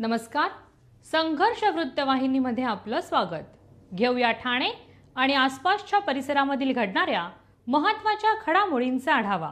नमस्कार. संघर्ष वृत्तवाहिनीमध्ये आपलं स्वागत. घेऊया ठाणे आणि आसपासच्या परिसरामधील घडणाऱ्या महत्त्वाच्या घडामोडींचा आढावा.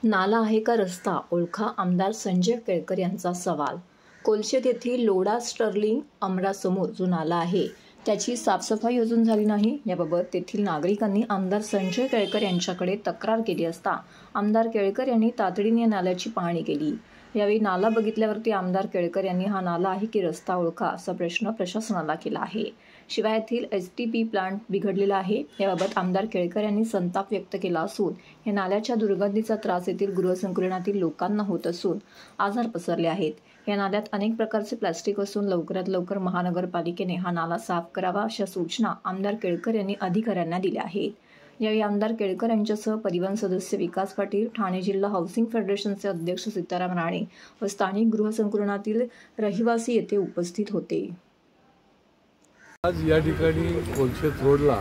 नाला आहे का रस्ता ओळखा, आमदार संजय केळकर यांचा सवाल. कोलशेत येथील लोढा स्टर्लिंग अमरासमोर जो नाला आहे त्याची साफसफाई अजून झाली नाही. याबाबत तेथील नागरिकांनी आमदार संजय केळकर यांच्याकडे तक्रार केली असता आमदार केळकर यांनी तातडीने या नाल्याची पाहणी केली. यावेळी नाला बघितल्यावरती आमदार केळकर यांनी हा नाला आहे की रस्ता ओळखा असा प्रश्न प्रशासनाला केला आहे. शिवाय येथील STP प्लांट बिघडलेला आहे. याबाबत आमदार केळकर यांनी संताप व्यक्त केला असून या नाल्याच्या दुर्गंधीचा त्रास येथील गृहसंकुलातील लोकांना होत असून आजार पसरले आहेत. या नाल्यात अनेक प्रकारचे प्लास्टिक असून लवकरात लवकर महानगरपालिकेने हा नाला साफ करावा अशा सूचना आमदार केळकर यांनी अधिकाऱ्यांना दिल्या आहेत. यावेळी आमदार केळकर यांच्यासह परिवहन सदस्य विकास पाटील, ठाणे जिल्हा हाऊसिंग फेडरेशनचे अध्यक्ष सीताराम राणे व स्थानिक गृहसंकुलातील रहिवासी येथे उपस्थित होते. आज या ठिकाणी कोलशेत रोडला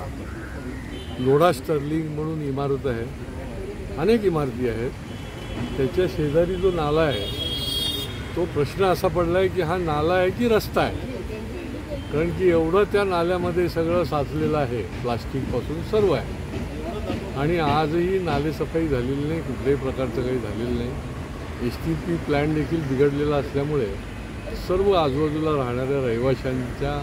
लोढा स्टर्लिंग म्हणून इमारत आहे, अनेक इमारती आहेत. त्याच्या शेजारी जो नाला आहे तो प्रश्न असा पडला आहे की हा नाला आहे की रस्ता आहे. कारण की एवढं त्या नाल्यामध्ये सगळं साचलेलं आहे, प्लास्टिकपासून सर्व आहे. आणि आजही नालेसफाई झालेली नाही, कुठल्याही प्रकारचं काही झालेलं नाही. STP प्लॅन देखील बिघडलेला असल्यामुळे सर्व आजूबाजूला राहणाऱ्या रहिवाशांच्या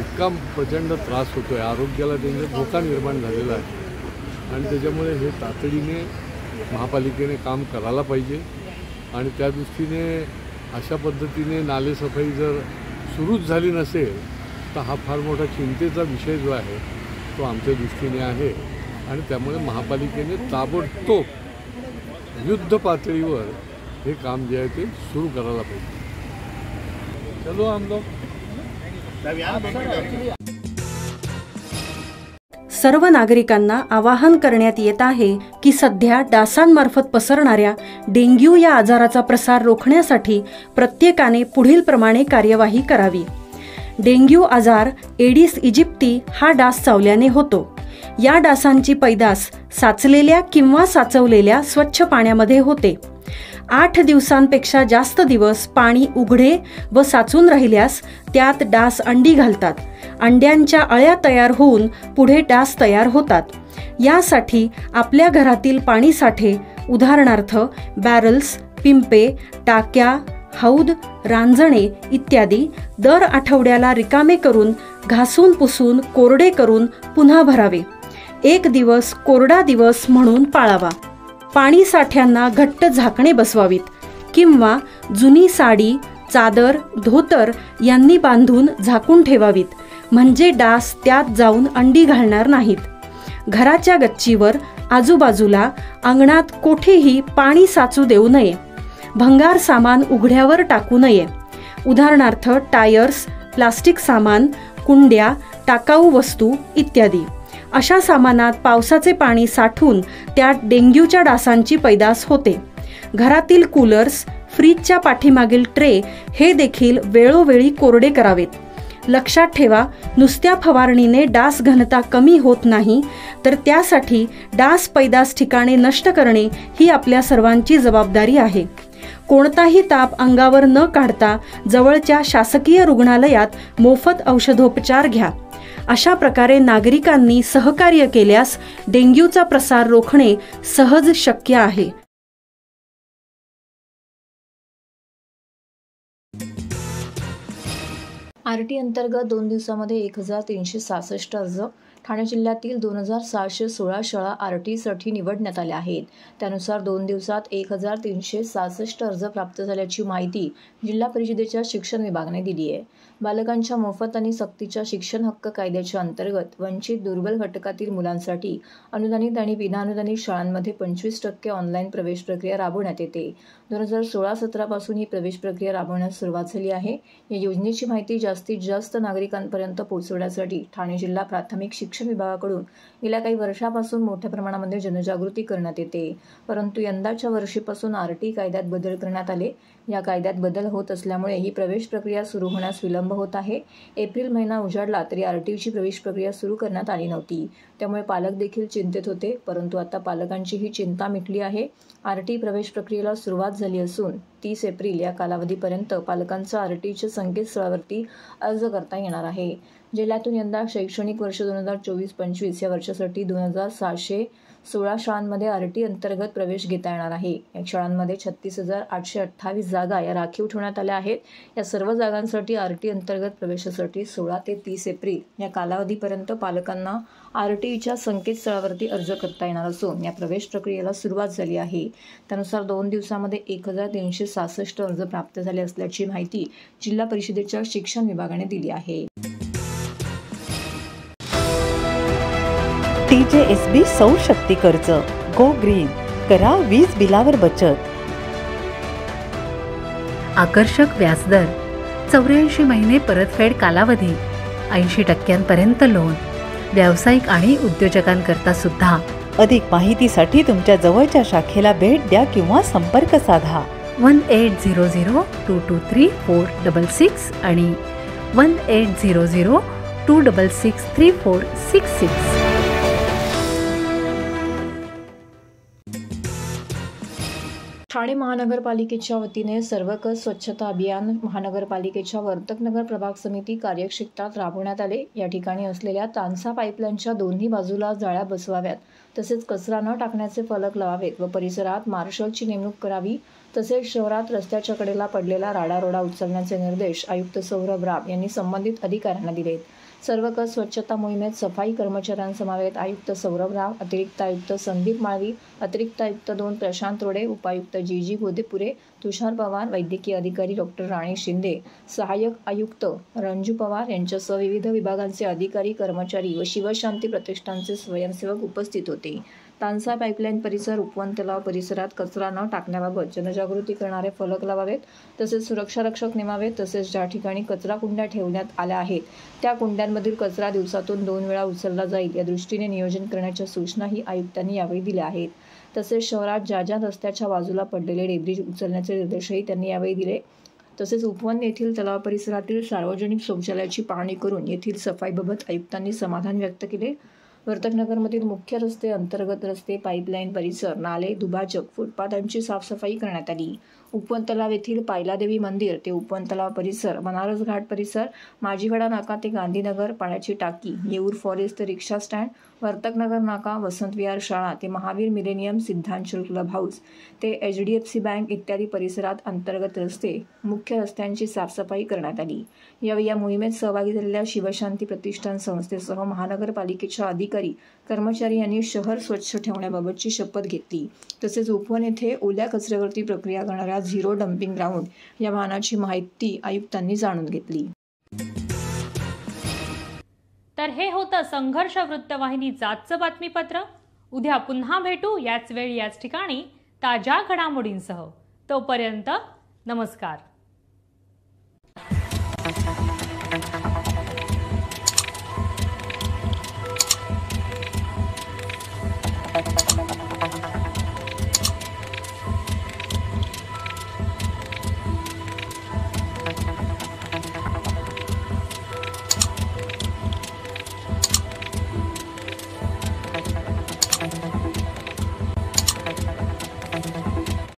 इतका प्रचंड त्रास होतो आहे, आरोग्याला त्यांचा धोका निर्माण झालेला आहे. आणि त्याच्यामुळे हे तातडीने महापालिकेने काम करायला पाहिजे. आणि त्या दृष्टीने अशा पद्धतीने नालेसफाई जर सुरूच झाली नसेल तर हा फार मोठा चिंतेचा विषय जो आहे तो आमच्या दृष्टीने आहे. आणि त्यामुळे महापालिकेने ताबडतोब युद्ध पातळीवर हे काम जे आहे ते सुरू करायला पाहिजे. चलो आमदार. सर्व नागरिकांना आवाहन करण्यात येत आहे की सध्या डासांमार्फत पसरणाऱ्या डेंग्यू या आजाराचा प्रसार रोखण्यासाठी प्रत्येकाने पुढीलप्रमाणे कार्यवाही करावी. डेंग्यू आजार एडिस इजिप्ती हा डास चावल्याने होतो. या डासांची पैदास साचलेल्या किंवा साचवलेल्या स्वच्छ पाण्यामध्ये होते. 8 दिवसांपेक्षा जास्त दिवस पाणी उघडे व साचून राहिल्यास त्यात डास अंडी घालतात. अंड्यांच्या अळ्या तयार होऊन पुढे डास तयार होतात. यासाठी आपल्या घरातील पाणीसाठे उदाहरणार्थ बॅरल्स, पिंपे, टाक्या, हौद, रांजणे इत्यादी दर आठवड्याला रिकामे करून घासून पुसून कोरडे करून पुन्हा भरावे. 1 दिवस कोरडा दिवस म्हणून पाळावा. पाणी साठ्यांना घट्ट झाकणे बसवावीत किंवा जुनी साडी, चादर, धोतर यांनी बांधून झाकून ठेवावीत, म्हणजे डास त्यात जाऊन अंडी घालणार नाहीत. घराच्या गच्चीवर, आजूबाजूला, अंगणात कोठेही पाणी साचू देऊ नये. भंगार सामान उघड्यावर टाकू नये. उदाहरणार्थ टायर्स, प्लास्टिक सामान, कुंड्या, टाकाऊ वस्तू इत्यादी. अशा सामानात पावसाचे पाणी साठून त्यात डेंग्यूच्या डासांची पैदास होते. घरातील कूलर्स, फ्रीजच्या पाठीमागील ट्रे हे देखील वेळोवेळी कोरडे करावेत. लक्षात ठेवा, नुसत्या फवारणीने डास घनता कमी होत नाही, तर त्यासाठी डास पैदास ठिकाणे नष्ट करणे ही आपल्या सर्वांची जबाबदारी आहे. कोणताही ताप अंगावर न काढता जवळच्या शासकीय रुग्णालयात मोफत औषधोपचार घ्या. अशा प्रकारे नागरिकांनी सहकार्य केल्यास डेंग्यूचा प्रसार रोखणे सहज शक्य आहे. RT अंतर्गत 2 दिवसामध्ये 1366 अर्ज. ठाणे जिल्ह्यातील 2716 शाळा RT साठी निवडण्यात आल्या आहेत. त्यानुसार 2 दिवसात 1366 अर्ज प्राप्त झाल्याची माहिती जिल्हा परिषदेच्या शिक्षण विभागाने दिली आहे. बालकांच्या मोफत आणि सक्तीच्या शिक्षण हक्क कायद्याच्या अंतर्गत वंचित दुर्बल घटकातील मुलांसाठी अनुदानित आणि विनाअनुदानित शाळांमध्ये 25% ऑनलाईन प्रवेश प्रक्रिया राबवण्यात येते. 2016-17 पासून ही प्रवेश प्रक्रिया राबवण्यास सुरुवात झाली आहे. या योजनेची माहिती जास्तीत जास्त नागरिकांपर्यंत पोहोचवण्यासाठी ठाणे जिल्हा प्राथमिक शिक्षण विभागाकडून गेल्या काही वर्षापासून मोठ्या प्रमाणामध्ये जनजागृती करण्यात येते. परंतु यंदाच्या वर्षीपासून RT कायद्यात बदल करण्यात आले. या कायद्यात बदल होत असल्यामुळे ही प्रवेश प्रक्रिया सुरू होण्यास विलंब होत आहे. एप्रिल महिना उजाडला तरी RTची प्रवेश प्रक्रिया सुरू करण्यात आली नव्हती. त्यामुळे पालक देखील चिंतेत होते, परंतु आता पालकांची ही चिंता मिटली आहे. RT प्रवेश प्रक्रियेला सुरुवात झाली असून 30 एप्रिल या कालावधीपर्यंत पालकांचा आरटीईच्या संकेतस्थळावरती अर्ज करता येणार आहे. जिल्ह्यातून यंदा शैक्षणिक वर्ष 2024-25 या वर्षासाठी 2716 शाळांमध्ये आरटी अंतर्गत प्रवेश घेता येणार आहे. या शाळांमध्ये 36,828 जागा या राखीव ठेवण्यात आल्या आहेत. या सर्व जागांसाठी आरटी अंतर्गत प्रवेशासाठी 16 ते 30 एप्रिल या कालावधीपर्यंत पालकांना आरटीईच्या संकेतस्थळावरती अर्ज करता येणार असून या प्रवेश प्रक्रियेला सुरुवात झाली आहे. त्यानुसार 2 दिवसांमध्ये 1366 अर्ज प्राप्त झाले असल्याची माहिती जिल्हा परिषदेच्या शिक्षण विभागाने दिली आहे. TJSB सौर शक्ती कर्ज गो ग्रीन, करा वीज बिलावर बचत. आकर्षक व्याजदर, 84 महिने परतफेड कालावधी, 80% लोन, व्यावसायिक आणि उद्योजकांकरता सुद्धा. अधिक माहितीसाठी तुमच्या जवळच्या शाखेला भेट द्या किंवा संपर्क साधा. 1800-223-466 आणि 1800-266-3466. ठाणे महानगरपालिकेच्या वतीने सर्वकष स्वच्छता अभियान महानगरपालिकेच्या वर्तकनगर प्रभाग समिती कार्यक्षेत्रात राबवण्यात आले. या ठिकाणी असलेल्या तानसा पाईपलाईनच्या दोन्ही बाजूला जाळ्या बसवाव्यात, तसेच कचरा न टाकण्याचे फलक लावावेत व परिसरात मार्शलची नेमणूक करावी. तसेच शहरात रस्त्याच्या कडेला पडलेला राडारोडा उचलण्याचे निर्देश आयुक्त सौरभ राव यांनी संबंधित अधिकाऱ्यांना दिलेत. सर्वकष स्वच्छता मोहिमेत सफाई कर्मचाऱ्यांसमवेत आयुक्त सौरभ राव, अतिरिक्त आयुक्त संदीप माळवी, अतिरिक्त आयुक्त 2 प्रशांत रोडे, उपायुक्त जी गोदेपुरे, तुषार पवार, वैद्यकीय अधिकारी डॉक्टर राणी शिंदे, सहाय्यक आयुक्त रंजू पवार यांच्यासह विविध विभागांचे अधिकारी, कर्मचारी व शिवशांती प्रतिष्ठानचे स्वयंसेवक उपस्थित होते. तानसा पाईपलाईन परिसर, उपवन तलाव परिसरात कचरा न टाकण्याबाबत जनजागृती करणारे फलक लावावेत, तसेच सुरक्षा रक्षक नेमावेत. तसेच ज्या ठिकाणी कचरा कुंड्या ठेवण्यात आल्या आहेत त्या कुंड्यांमधील कचरा दिवसातून 2 वेळा उचलला जाईल या दृष्टीने नियोजन करण्याच्या सूचनाही आयुक्तांनी यावेळी दिल्या आहेत. तसेच शहरात ज्या रस्त्याच्या बाजूला पडलेले डेब्रिज उचलण्याचे निर्देशही त्यांनी यावेळी दिले. तसेच उपवन येथील तलाव परिसरातील सार्वजनिक शौचालयाची पाहणी करून येथील सफाईबाबत आयुक्तांनी समाधान व्यक्त केले. वर्तकनगरमधील मुख्य रस्ते, अंतर्गत रस्ते, पाईपलाईन परिसर, नाले, दुभाजक, फुटपाथांची साफसफाई करण्यात आली. उपवन तलाव येथील पायलादेवी मंदिर ते उपवन तलाव परिसर, बनारस घाट परिसर, माजीवाडा नाका ते गांधीनगर, पाण्याची टाकी, येऊर फॉरेस्ट ते रिक्षा स्टँड, वर्तकनगर नाका, वसंत विहार शाळा ते महावीर मिलेनियम, सिद्धांचल क्लब हाऊस ते HDFC बँक इत्यादी परिसरात अंतर्गत रस्ते, मुख्य रस्त्यांची साफसफाई करण्यात आली. यावेळी या मोहिमेत सहभागी झालेल्या शिवशांती प्रतिष्ठान संस्थेसह महानगरपालिकेच्या अधिकारी, कर्मचारी यांनी शहर स्वच्छ ठेवण्याबाबतची शपथ घेतली. तसेच उपवन येथे ओल्या कचऱ्यावरती प्रक्रिया करणाऱ्या झिरो डम्पिंग ग्राउंड या वाहनाची माहिती आयुक्तांनी जाणून घेतली. तर हे होतं संघर्ष वृत्तवाहिनीचं आजचं बातमीपत्र. उद्या पुन्हा भेटू याच वेळी याच ठिकाणी ताज्या घडामोडींसह. तोपर्यंत नमस्कार.